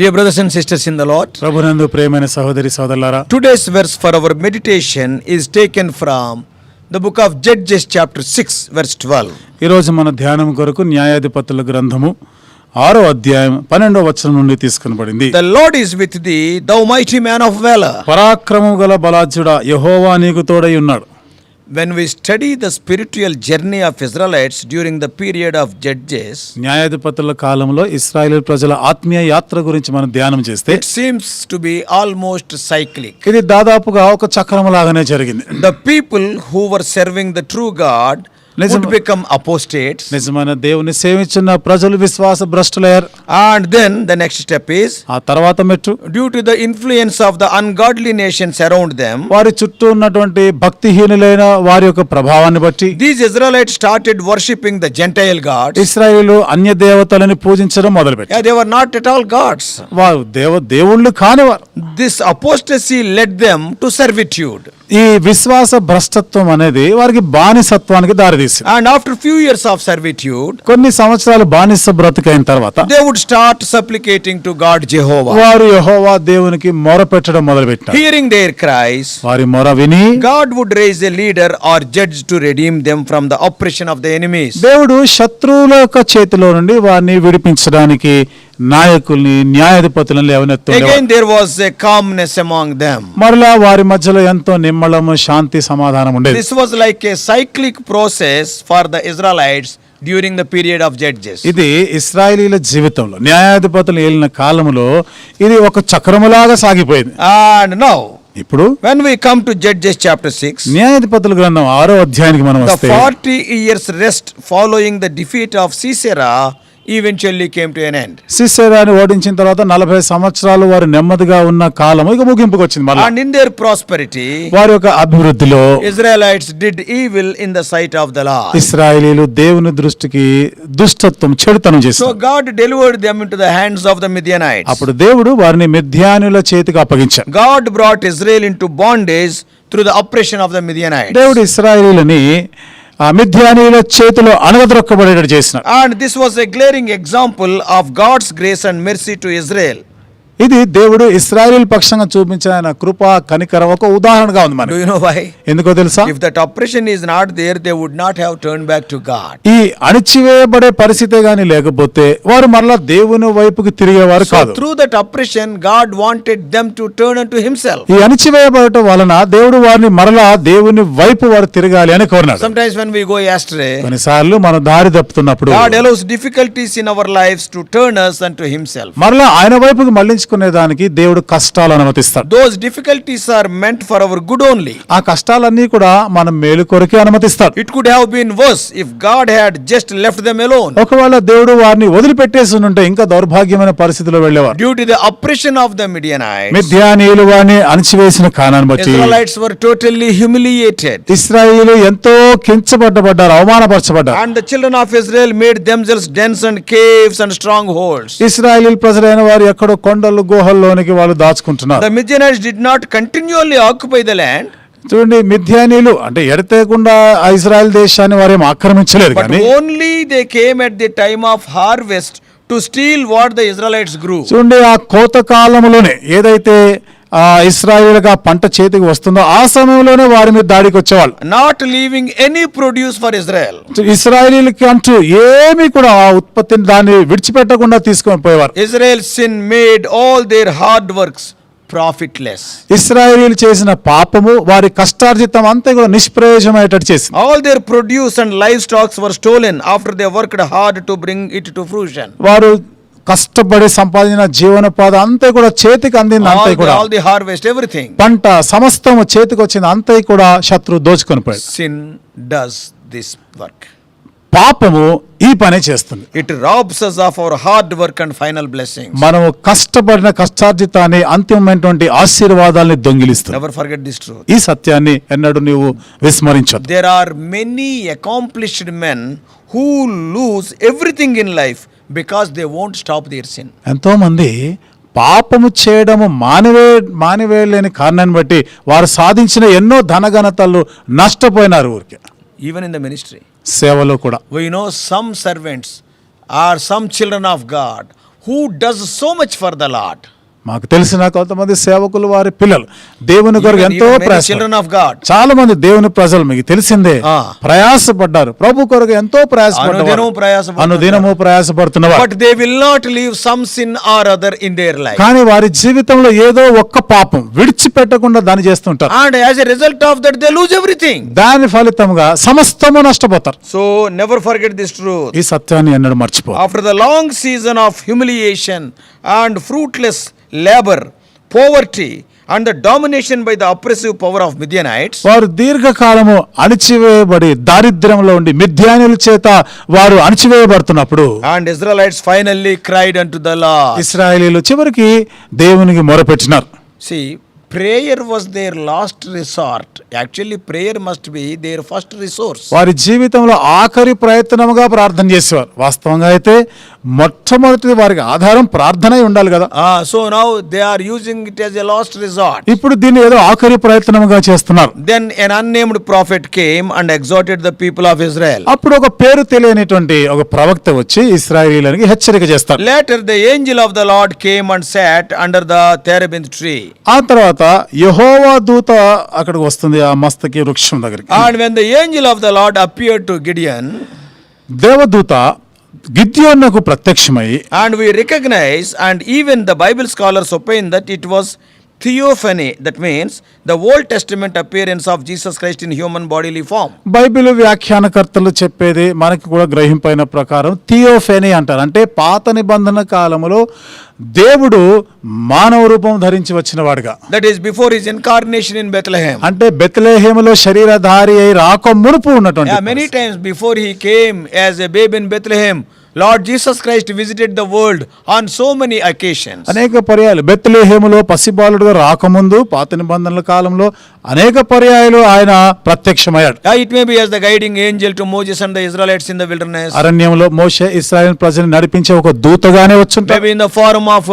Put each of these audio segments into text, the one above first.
Dear brothers and sisters in the Lord, ప్రభునందు ప్రియమైన సహోదరి సోదరులారా, today's verse for our meditation is taken from the book of Judges chapter 6 verse 12. ఈ రోజు మన ధ్యానం కొరకు న్యాయాధిపతుల గ్రంథము 6వ అధ్యాయం 12వ వచనం నుండి తీసుకొనబడింది. The Lord is with thee, thou mighty man of valor. పరాక్రమము గల బలాఢ్యుడా, యెహోవా నీకు తోడై ఉన్నాడు. When we study the spiritual journey of Israelites during the period of Judges, న్యాయాధిపతుల కాలంలో ఇశ్రాయేలు ప్రజల ఆత్మీయ యాత్ర గురించి మనం ధ్యానం చేస్తే it seems to be almost cyclic. ఇది దాదాపుగా ఒక చక్రం లాగానే జరిగింది. The people who were serving the true God would become apostates. నిజమైన దేవుని సేవించిన ప్రజలు విశ్వాస భ్రష్టులయ్యారు. And then the next step is, ఆ తర్వాత మెట్టు, due to the influence of the ungodly nations around them, వారి చుట్టూ ఉన్నటువంటి భక్తిహీనులైన వారి యొక్క ప్రభావాన్ని బట్టి these Israelites started worshipping the Gentile gods. ఇశ్రాయేలు అన్య దేవతలను పూజించడం మొదలుపెట్టారు. Yeah, they were not at all gods. వారు దేవుళ్ళు కానివారు. This apostasy led them to servitude. ఈ విశ్వాస భ్రష్టత్వం అనేది వారికి బానిసత్వానికి దారితీసింది. And after few years of servitude, కొన్ని సంవత్సరాలు బానిస బ్రతుకైన తర్వాత they would start supplicating to God Jehovah. వారు యెహోవా దేవునికి మొర పెట్టడం మొదలుపెట్టారు. Hearing their cries, వారి మొర విని God would raise a leader or judge to redeem them from the oppression of the enemies. దేవుడు శత్రువుల యొక్క చేతిలో నుండి వారిని విడిపించడానికి నాయకుల్ని న్యాయాధిపతులను లేవనెత్తాడు. Again there was a calmness among them. మరలా వారి మధ్యలో ఎంతో నిమ్మళము, శాంతి, సమాధానం ఉండేది. This was like a cyclic process for the Israelites during the period of Judges. ఇది ఇశ్రాయేలీల జీవితంలో న్యాయాధిపతులు ఏలిన కాలంలో ఇది ఒక చక్రములాగా సాగిపోయింది. And now ఇప్పుడు when we come to Judges chapter 6, న్యాయాధిపతుల గ్రంథం 6వ అధ్యాయానికి మనం the వస్తే 40 years rest following the defeat of Sisera eventually came to an end. సిసెరాని ఓడించిన తర్వాత 40 సంవత్సరాలు వారు నెమ్మదిగా ఉన్న కాలం ఇక ముగింపుకు వచ్చింది. మళ్ళీ And in their prosperity, వారి యొక్క అభివృద్ధిలో Israelites did evil in the sight of the Lord. ఇశ్రాయేలీలు దేవుని దృష్టికి దుష్టత్వం, చెడుతనం So చేశారు. God delivered them into the hands of the Midianites. అప్పుడు దేవుడు వారిని మిద్యానుల చేతికి అప్పగించాడు. God brought Israel into bondage through the oppression of the Midianites. దేవుడు ఇశ్రాయేలీలని ఆ మిద్యానీయుల చేతిలో అణగద్రొక్కబడేటట్టు చేసినాడు. And this was a glaring example of God's grace and mercy to Israel. ఇది దేవుడు ఇశ్రాయేలు పక్షంగా చూపించిన ఆయన కృప, కనికరం ఒక ఉదాహరణగా ఉంది మనకి. Do you know why? ఎందుకో తెలుసా? If that oppression is not there, they would not have turned back to God. ఈ అణిచివేయబడే పరిస్థితే గాని లేకపోతే వారు మరలా దేవుని వైపుకి తిరిగేవారు So కాదు. through that oppression, God wanted them to turn unto Himself. ఈ అణిచివేయబడటం వలన దేవుడు వారిని మరలా దేవుని వైపు వారు తిరగాలి అని కోరినాడు. Sometimes when we go astray, కొన్నిసార్లు మనం దారి తప్పుతున్నప్పుడు God allows difficulties in our lives to turn us unto Himself. మరలా ఆయన వైపుకి మళ్ళించుకునే దానికి దేవుడు కష్టాలు అనుమతిస్తాడు. Those difficulties are meant for our good only. ఆ కష్టాలన్నీ కూడా మనం మేలు కొరకే అనుమతిస్తాడు. It could have been worse if God had just left them alone. ఒకవేళ దేవుడు వారిని వదిలిపెట్టేసి ఉంటే ఇంకా దౌర్భాగ్యమైన పరిస్థితిలో వెళ్ళేవారు. Due to the oppression of the Midianites, మిద్యానీయులు వారిని అణిచివేసిన కారణాన్ని బట్టి Israelites were totally humiliated. ఇశ్రాయేలు ఎంతో కించబడ్డారు, అవమానపరచబడ్డారు. And the children of Israel made themselves dens and caves and strongholds. ఇశ్రాయేలు ప్రజలైన వారు ఎక్కడో కొండలు, గుహల్లోనికి వాళ్ళు దాచుకుంటున్నారు. The Midianites did not continually occupy the land. చూడండి, మిద్యానీయులు అంటే ఎడతేకుండా ఇజ్రాయెల్ దేశాన్ని వారేం ఆక్రమించలేదు, But కానీ only they came at the time of harvest to steal what the Israelites grew. చూడండి, ఆ కోత కాలంలోనే ఏదైతే ఇశ్రాయేలుగా పంట చేతికి వస్తుందో ఆ సమయంలోనే వారి మీద దాడికి వచ్చేవాళ్ళు. Not leaving any produce for Israel. ఇశ్రాయేలీలకి అంటూ ఏమీ కూడా ఆ ఉత్పత్తిని దాన్ని విడిచిపెట్టకుండా తీసుకొని పోయేవారు. Israel's sin made all their hard works profitless. ఇశ్రాయేలీలు చేసిన పాపము వారి కష్టార్జితం అంతా కూడా నిష్ప్రయోజనమయ్యేటట్టు చేసింది. All their produce and livestock were stolen after they worked hard to bring it to fruition. వారు కష్టపడి సంపాదించిన జీవనోపాధి అంతా కూడా చేతికి అందింది, అంతా కూడా all the harvest, everything. పంట సమస్తము చేతికి వచ్చింది, అంతా కూడా శత్రువు దోచుకొని పోయాడు. Sin does this work. పాపము ఈ పనే చేస్తుంది. It robs us of our hard work and final blessings. మనము కష్టపడిన కష్టార్జితాన్ని, అంతిమమైనటువంటి ఆశీర్వాదాలని దొంగిలిస్తుంది. Never forget this truth. ఈ సత్యాన్ని ఎన్నడూ నీవు విస్మరించొద్దు. There are many accomplished men who lose everything in life because they won't stop their sin. ఎంతో మంది పాపము చేయడము మానివేయలేని కారణాన్ని బట్టి వారు సాధించిన ఎన్నో ధనఘనతలు నష్టపోయినారు ఊరికే. Even in the ministry, సేవలో కూడా we know some servants or some children of God who does so much for the Lord. మాకు తెలిసిన కొంతమంది సేవకులు వారి పిల్లలు దేవుని కొరకు ఎంతో Many children of God. చాలా మంది దేవుని ప్రజలు మీకు తెలిసిందే ప్రయాసపడ్డారు, ప్రభు కొరకు ఎంతో అనుదినము ప్రయాసపడుతున్నారు. But they will not leave some sin or other in their life. కానీ వారి జీవితంలో ఏదో ఒక్క పాపం విడిచిపెట్టకుండా దాన్ని చేస్తుంటారు. And as a result of that they lose everything. దాని ఫలితంగా సమస్తము నష్టపోతారు. So never forget this truth. ఈ సత్యాన్ని ఎన్నడూ మర్చిపో. After the long season of humiliation and fruitless labor, poverty and the domination by the oppressive power of Midianites, వారు దీర్ఘకాలము అణిచివేయబడి దారిద్ర్యంలో ఉండి మిద్యానుల చేత వారు అణిచివేయబడుతున్నప్పుడు, and Israelites finally cried unto the Lord. ఇశ్రాయేలీయులు చివరికి దేవునికి మొరపెట్టినారు. See, prayer was their last resort. Actually prayer must be their first resource. వారి జీవితంలో ఆఖరి ప్రయత్నముగా ప్రార్థన చేసేవారు. వాస్తవంగా అయితే మొట్టమొదటి వారికి ఆధారం ప్రార్థనే ఉండాలి కదా. So now they are using it as a last resort. ఇప్పుడు దీన్ని ఏదో ఆఖరి ప్రయత్నముగా చేస్తున్నారు. Then an unnamed prophet came and exhorted the people of Israel. అప్పుడు ఒక పేరు తెలియనిటువంటి ఒక ప్రవక్త వచ్చి ఇశ్రాయేలీయులకు హెచ్చరిక చేస్తారు. Later the angel of the Lord came and sat under the terebinth tree. ఆ తర్వాత యెహోవా దూత అక్కడికి వస్తుంది ఆ మస్తకి వృక్షం దగ్గరికి. And when the angel of the Lord appeared to Gideon, దేవదూత గిద్యోనుకు ప్రత్యక్షమై, and we recognize, and even the Bible scholars opine that it was theophany. That means the Old Testament appearance of Jesus Christ in human bodily form. Bible వ్యాఖ్యానకర్తలు చెప్పేది మనకి కూడా గ్రహింపైన ప్రకారం థియోఫెనీ అంటారు. అంటే పాత నిబంధన కాలములో దేవుడు మానవ రూపం ధరించి వచ్చిన వాడుగా. That is before his incarnation in Bethlehem. అంటే బెత్లెహేములో శరీరధారి అయి రాక మునుపు ఉన్నటువంటి. Many times before he came as a babe in Bethlehem, Lord Jesus Christ visited the world on so many occasions. అనేక పర్యాయాలు బెత్లెహేములో పసిబాలుడుగా రాకముందు పాత నిబంధనల కాలంలో అనేక పర్యాయాలు ఆయన ప్రత్యక్షమయ్యాడు. It may be as the guiding angel to Moses and the Israelites in the wilderness. అరణ్యంలో మోషే ఇశ్రాయేలు ప్రజలను నడిపించే ఒక దూతగానే వచ్చుంటాడు. Maybe in the form of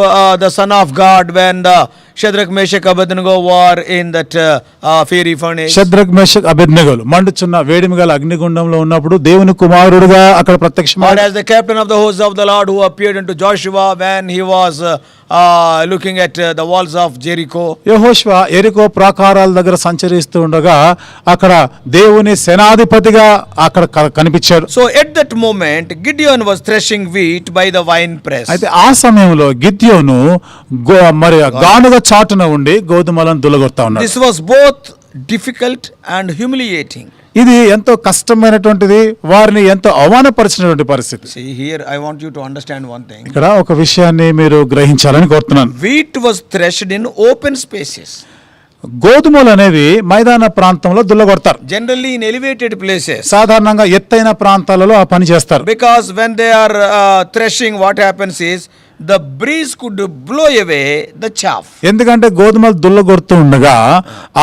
the Son of God when the Shadrach, Meshach, Abednego were in that fiery furnace. Shadrach Meshach అబేద్నెగోలు మండుచున్న వేడిమి గల అగ్నిగుండంలో ఉన్నప్పుడు దేవుని కుమారుడుగా అక్కడ ప్రత్యక్షమయ్యాడు. Or as the captain of the hosts of the Lord who appeared unto Joshua when he was looking at the walls of Jericho. యెహోషువ యెరికో ప్రాకారాల దగ్గర సంచరిస్తూ ఉండగా అక్కడ దేవుని సేనాధిపతిగా అక్కడ కనిపించాడు. So at that moment Gideon was threshing wheat by the wine press. అయితే ఆ సమయంలో గిద్యోను మరి గానుగ చాటున ఉండి గోధుమలను దులగొడతా ఉన్నాడు. This was both difficult and humiliating. ఇది ఎంతో కష్టమైనటువంటిది, వారిని ఎంతో అవమానపరిచినటువంటి పరిస్థితి. See here I want you to understand one thing. ఇక్కడ ఒక విషయాన్ని మీరు గ్రహించాలని కోరుతున్నాను. Wheat was threshed in open spaces. గోధుమలు అనేవి మైదాన ప్రాంతంలో దుల్లగొడతారు. Generally in elevated places. సాధారణంగా ఎత్తైన ప్రాంతాలలో ఆ పని చేస్తారు. Because when they are threshing, what happens is the breeze could blow away the chaff. ఎందుకంటే గోధుమలు దుల్లగొడుతూ ఉండగా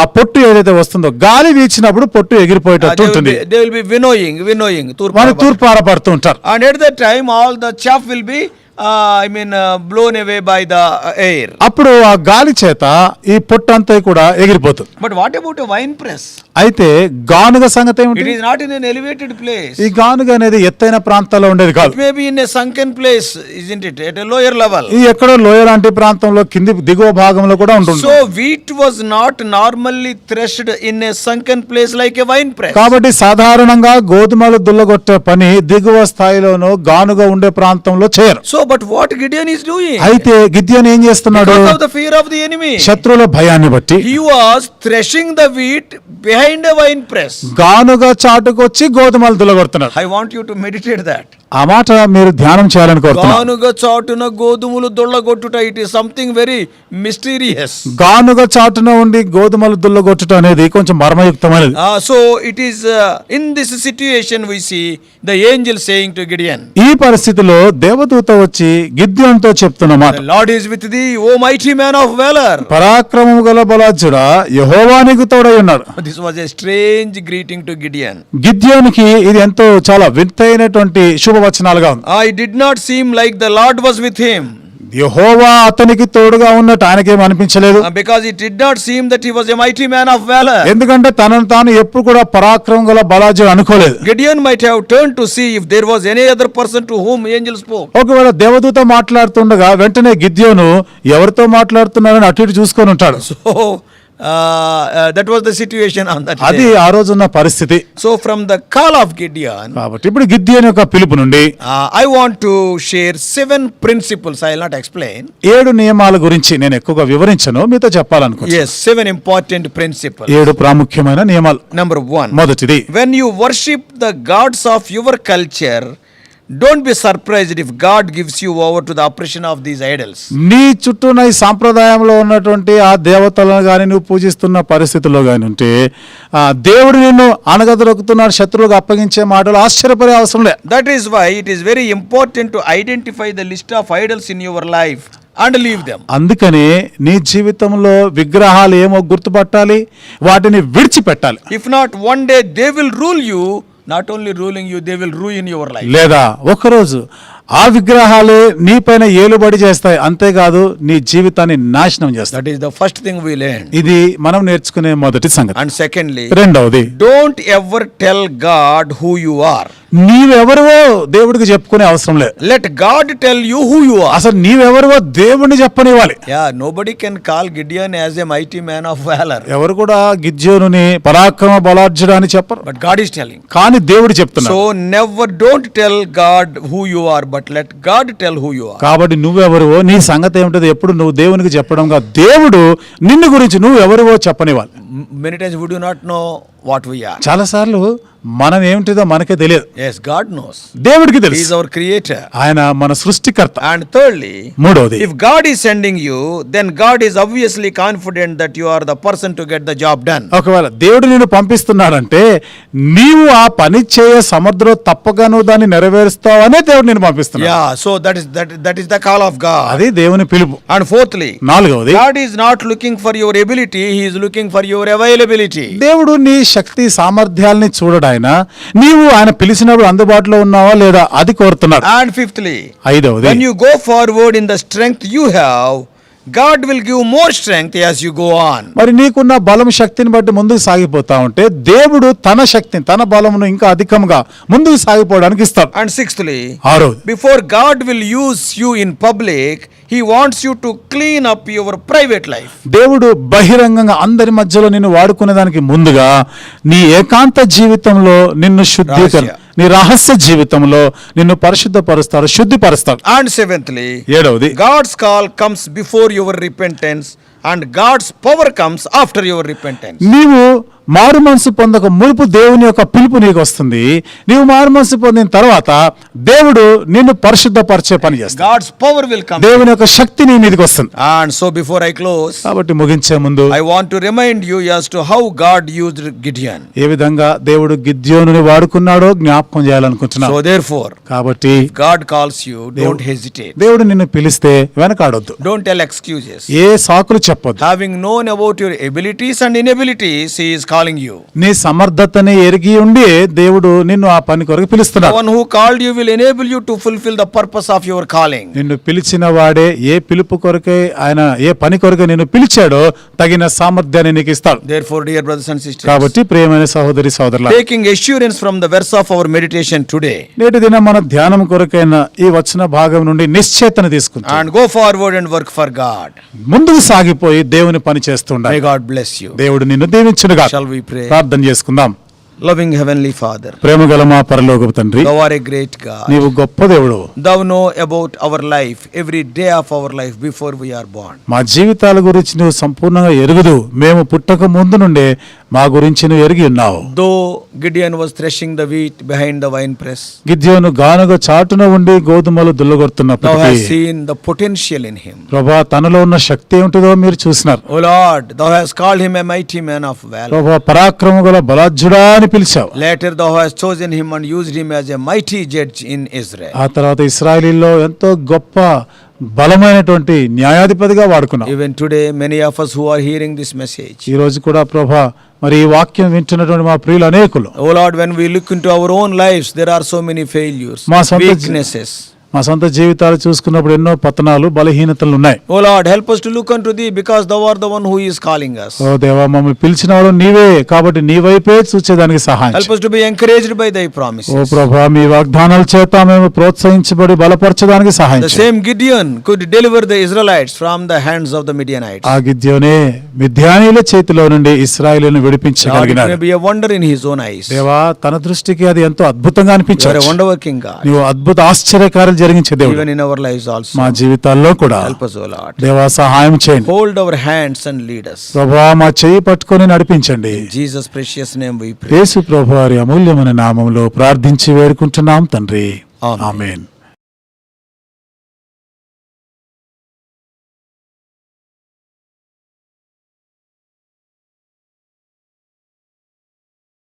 ఆ పొట్టు ఏదైతే వస్తుందో గాలి వీచినప్పుడు పొట్టు ఎగిరిపోయేటట్టు ఉంటుంది. They will be winnowing. తూర్పారపడుతూ ఉంటారు. And at that time all the chaff will be blown away by the air. అప్పుడు ఆ గాలి చేత ఈ పొట్టు అంతా కూడా ఎగిరిపోతుంది. But what about a wine press? అయితే గానుగ సంగతి ఏమిటి? It is not in an elevated place. ఈ గానుగ అనేది ఎత్తైన ప్రాంతాల్లో ఉండేది కాదు. It may be in a sunken place, isn't it? At a lower level. ఈ ఎక్కడో లోయ లాంటి ప్రాంతంలో కింది దిగువ భాగంలో కూడా ఉంటుంది. So wheat was not normally threshed in a sunken place like a wine press. కాబట్టి సాధారణంగా గోధుమలు దుల్లగొట్టే పని దిగువ స్థాయిలోనో గానుగ ఉండే ప్రాంతంలో చేయరు. So but what Gideon is doing? అయితే గిద్యోను ఏం చేస్తున్నాడు? Because of the fear of the enemy. శత్రువుల భయాన్ని బట్టి He was threshing the wheat behind a wine press. గానుగ చాటుకొచ్చి గోధుమలు దుల్లగొడుతున్నాడు. I want you to meditate that. ఆ మాట మీరు ధ్యానం చేయాలని కోరుతున్నాను. గానుగ చాటున గోధుమలు దుల్లగొట్టుట, it is something very mysterious. గానుగ చాటున ఉండి గోధుమలు దుల్లగొట్టుట అనేది కొంచెం మర్మయుక్తమైనది. So it is in this situation we see the angel saying to Gideon. ఈ పరిస్థితిలో దేవదూత వచ్చి గిద్యోనుతో చెప్తున్న మాట, The Lord is with thee, O mighty man of valor. పరాక్రమము గల బలాఢ్యుడా యెహోవా నీకు తోడై ఉన్నాడు. This was a strange greeting to Gideon. గిద్యోనుకి ఇది ఎంతో చాలా వింతైనటువంటి శుభవచనాలుగా ఉంది. It did not seem like the Lord was with him. యెహోవా అతనికి తోడుగా ఉన్నట్టు ఆయనకేం అనిపించలేదు. Because it did not seem that he was a mighty man of valor. ఎందుకంటే తనను తాను ఎప్పుడు కూడా పరాక్రమం గల బలాజు అనుకోలేదు. Gideon might have turned to see if there was any other person to whom angel spoke. ఒకవేళ దేవదూత మాట్లాడుతుండగా వెంటనే గిద్యోను ఎవరితో మాట్లాడుతున్నారని అటు ఇటు చూసుకొని ఉంటాడు. So that was the situation on that day. అది ఆ రోజున్న పరిస్థితి. So from the call of Gideon, కాబట్టి ఇప్పుడు గిద్యోను యొక్క పిలుపు నుండి I want to share 7 principles. I will not explain. 7 నియమాల గురించి నేను ఎక్కువగా వివరించను, మీతో చెప్పాలనుకుంటున్నాను. Yes, 7 important principles. 7 ప్రాముఖ్యమైన నియమాలు. Number 1. మొదటిది, When you worship the gods of your culture, don't be surprised if God gives you over to the oppression of these idols. నీ చుట్టూన ఈ సాంప్రదాయంలో ఉన్నటువంటి ఆ దేవతలను గాని నువ్వు పూజిస్తున్న పరిస్థితుల్లో గాని ఉంటే దేవుడు నిన్ను అనగదొక్కుతున్నాడు, శత్రువులకు అప్పగించే మాటలు ఆశ్చర్యపడే అవసరం లేదు. That is why it is very important to identify the list of idols in your life and leave them. అందుకనే నీ జీవితంలో విగ్రహాలు ఏమో గుర్తుపట్టాలి, వాటిని విడిచిపెట్టాలి. If not, one day they will rule you. Not only ruling you, they will ruin your life. లేదా ఒకరోజు ఆ విగ్రహాలే నీ పైన ఏలుబడి చేస్తాయి, అంతేకాదు నీ జీవితాన్ని నాశనం చేస్తాయి. That is the first thing we learn. ఇది మనం నేర్చుకునే మొదటి సంగతి. And secondly, రెండవది, don't ever tell God who you are. నీవెవరివో దేవుడికి చెప్పుకునే అవసరం లేదు. Let God tell you who you are. అసలు నీవెవరివో దేవుడిని చెప్పనివ్వాలి. Yeah, nobody can call Gideon as a mighty man of valor. ఎవరు కూడా గిద్యోనుని పరాక్రమ బలార్జుడు అని చెప్పరు. But God is telling. కానీ దేవుడు చెప్తున్నాడు. So never don't tell God who you are, but let God tell who you are. కాబట్టి నువ్వెవరివో నీ సంగతి ఏమిటో ఎప్పుడు నువ్వు దేవునికి చెప్పడంగా దేవుడు నిన్ను గురించి నువ్వెవరివో చెప్పనివ్వాలి. Many times we do not know what we are. చాలా సార్లు మనం ఏమిటిదో మనకే తెలియదు. Yes, God knows. దేవుడికి He తెలుసు. is our creator. ఆయన మన సృష్టికర్త. And thirdly, మూడవది, if God is sending you, then God is obviously confident that you are the person to get the job done. ఒకవేళ దేవుడు నిన్ను పంపిస్తున్నాడంటే నీవు ఆ పని చేయ సమర్థలో తప్పగా నువ్వు దాన్ని నెరవేరుస్తావనే దేవుడు నిన్ను పంపిస్తున్నాడు. Yeah, so that is the call of God. అది దేవుని పిలుపు. And fourthly, నాలుగవది, God is not looking for your ability, he is looking for your availability. దేవుడు నీ శక్తి సామర్థ్యాల్ని చూడడు, నీవు ఆయన పిలిచినప్పుడు అందుబాటులో ఉన్నావా లేదా అది కోరుతున్నాడు. And fifthly, ఐదవది, when you go forward in the strength you have, God will give more strength as you go on. మరి నీకున్న బలం శక్తిని బట్టి ముందుకు సాగిపోతా ఉంటే దేవుడు తన శక్తిని తన బలమును ఇంకా అధికంగా ముందుకు సాగిపోవడానికి ఇస్తాడు. And sixthly, ఆరోది, before God will use you in public, he wants you to clean up your private life. దేవుడు బహిరంగంగా అందరి మధ్యలో నిన్ను వాడుకునే దానికి ముందుగా నీ ఏకాంత జీవితంలో నిన్ను నీ రహస్య జీవితంలో నిన్ను పరిశుద్ధపరుస్తాడు, శుద్ధిపరుస్తాడు. And seventhly, ఏడవది, God's call comes before your repentance and God's power comes after your repentance. నీవు మారు మనసు పొందక మునుపు దేవుని యొక్క పిలుపు నీకు వస్తుంది. నీవు మారు మనసు పొందిన తర్వాత దేవుడు నిన్ను పరిశుద్ధపరిచే పని చేస్తాడు. God's power will come. దేవుని యొక్క శక్తి నీ మీదకి వస్తుంది. And so before I close, కాబట్టి ముగించే ముందు I want to remind you as to how God used Gideon. ఏ విధంగా దేవుడు గిద్యోనుని వాడుకున్నాడో జ్ఞాపకం చేయాలనుకుంటున్నాను. So therefore, కాబట్టి God calls you, don't hesitate. దేవుడు నిన్ను పిలిస్తే వెనకాడొద్దు. Don't tell excuses. ఏ సాకులు చెప్పొద్దు. Having known about your abilities and inabilities, he is calling you. నీ సమర్థతని ఎరిగి ఉండి దేవుడు నిన్ను ఆ పని కొరకు పిలుస్తున్నాడు. The one who called you will enable you to fulfill the purpose of your calling. నిన్ను పిలిచిన వాడే ఏ పిలుపు కొరకే ఆయన ఏ పని కొరకే నిన్ను పిలిచాడో తగిన సామర్థ్యాన్ని నీకు ఇస్తాడు. Therefore, dear brothers and sisters, కాబట్టి ప్రియమైన సహోదరి సహోదరులారా, taking assurance from the verse of our meditation today, నేటి దినం మన ధ్యానం కొరకైన ఈ వచన భాగం నుండి నిశ్చయతను తీసుకుంటాం and go forward and work for God. ముందుకు సాగిపోయి దేవుని పని చేస్తుండాలి. May God bless you. దేవుడు నిన్ను దీవించునుగా. Shall we pray? ప్రార్థన చేసుకుందాం. Loving heavenly Father, ప్రేమగల మా పరలోకపు తండ్రి, thou art a great God. నీవు గొప్ప దేవుడు. Thou know about our life, every day of our life before we are born. మా జీవితాల గురించి నువ్వు సంపూర్ణంగా ఎరుగుదు. మేము పుట్టక ముందు నుండే మా గురించి నువ్వు ఎరిగి ఉన్నావు. Though Gideon was threshing the wheat behind the wine press, గిద్యోను గానుగ చాటున ఉండి గోధుమలు thou దుల్లగొడుతున్నప్పటికీ hast seen the potential in him. ప్రభా తనలో ఉన్న శక్తి ఏమిటిదో మీరు చూసినారు. O Lord, thou hast called him a mighty man of valor. ప్రభా పరాక్రమ గల బలాఢ్యుడా అని పిలిచావు. Later thou hast chosen him and used him as a mighty judge in Israel. ఆ తర్వాత ఇశ్రాయేలీలో ఎంతో గొప్ప బలమైనటువంటి న్యాయాధిపతిగా వాడుకున్నావు. Even today, many of us who are hearing this message, ఈ రోజు కూడా ప్రభా మరి ఈ వాక్యం వింటున్నటువంటి మా ప్రియులు అనేకులు, O Lord, when we look into our own lives, there are so many failures, మా సొంత weaknesses. మా సొంత జీవితాలు చూసుకున్నప్పుడు ఎన్నో పతనాలు బలహీనతలు ఉన్నాయి. O Lord, help us to look unto thee, because thou art the one who is calling us. ఓ దేవా, మమ్మల్ని పిలిచినవాడు నీవే, కాబట్టి నీ వైపే చూచేదానికి సహాయం Help us to be encouraged by thy oh promises. ప్రభా, మీ వాగ్దానాల చేత మేము ప్రోత్సహించబడి బలపరచడానికి సహాయం The చేయండి. same Gideon could deliver the Israelites from the hands of the Midianites. ఆ గిద్యోనే మిద్యానీయుల చేతిలో నుండి ఇశ్రాయేలును Lord, it విడిపించగలిగినాడు. may be a wonder in his own eyes. దేవా, తన దృష్టికి అది ఎంతో అద్భుతంగా You are a అనిపించవచ్చు. wonder working God. నీవు అద్భుత ఆశ్చర్యకార్యాలు జరిగించే దేవుడు. Even in our lives also. మా జీవితాల్లో కూడా Help us, O Lord. దేవా సహాయం చేయండి. Hold our hands and lead us. ప్రభా, మా చెయ్యి పట్టుకొని నడిపించండి. In Jesus' precious name we pray. యేసు ప్రభు వారి అమూల్యమైన నామములో ప్రార్థించి వేడుకుంటున్నాం తండ్రి. Amen. Amen.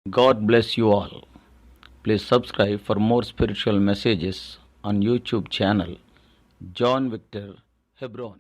God bless you all. Please subscribe for more spiritual messages on YouTube channel John Victor Hebron.